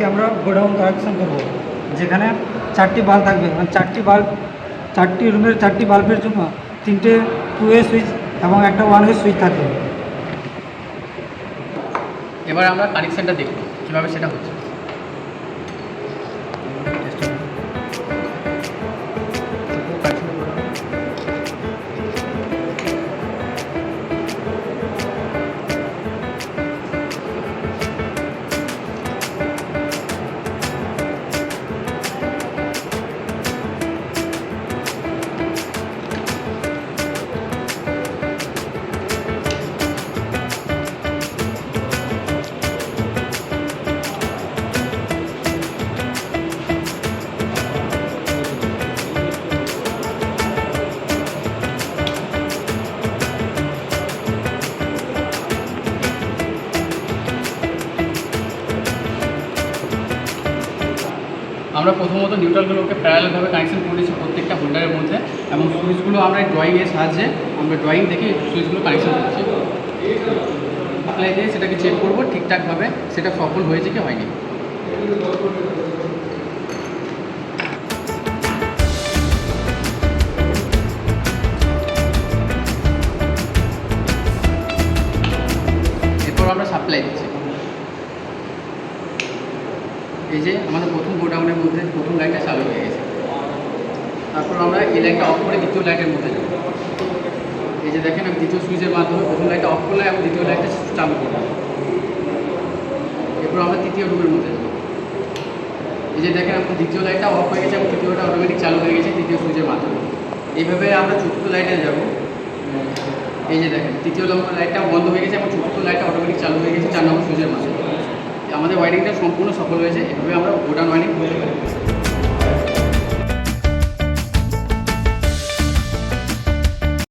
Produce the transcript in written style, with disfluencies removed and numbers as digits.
আজকে আমরা godown connection করব, যেখানে 4টি বাল্ব থাকবে, মানে 4টি রুমের 4টি বাল্বের জন্য 3টে 2 ওয়ে সুইচ এবং একটা 1 ওয়ে সুইচ থাকবে। এবার আমরা কানেকশানটা দেখব কীভাবে সেটা হচ্ছে। আমরা প্রথমত নিউট্রালগুলোকে প্যারালালভাবে কানেকশন করেছি প্রত্যেকটা হোল্ডারের মধ্যে, এবং সুইচগুলো আমরা ড্রয়িংয়ের সাহায্যে আমরা ড্রয়িং দেখে সুইচগুলো কানেকশন করছি। সাপ্লাই দিয়ে সেটাকে চেক করব ঠিকঠাকভাবে সেটা সফল হয়েছে কি হয়নি। এরপর আমরা সাপ্লাই দিচ্ছি। এই যে আমাদের প্রথম গোডাউনের মধ্যে প্রথম লাইনটা চালু হয়ে গেছে। তারপর আমরা এই লাইনটা অফ করে দ্বিতীয় লাইটের মধ্যে যাব। এই যে দেখেন আমি দ্বিতীয় সুইচের মাধ্যমে প্রথম লাইটটা অফ করলাম এবং দ্বিতীয় লাইটটা চালু করলাম। এরপর আমরা তৃতীয় রুমের মধ্যে যাব। এই যে দেখেন আমাদের দ্বিতীয় লাইটটা অফ হয়ে গেছে এবং তৃতীয়টা অটোমেটিক চালু হয়ে গেছে তৃতীয় সুইচের মাধ্যমে। এইভাবে আমরা চতুর্থ লাইটে যাব। এই যে দেখেন তৃতীয় নম্বর লাইটটা বন্ধ হয়ে গেছে এবং চতুর্থ লাইটটা অটোমেটিক চালু হয়ে গেছে 4 নম্বর সুইচের মাধ্যমে। আমাদের ওয়ারিংটা সম্পূর্ণ সফল হয়েছে। এভাবে আমরা গোডাউন ওয়ারিং করতে পারি।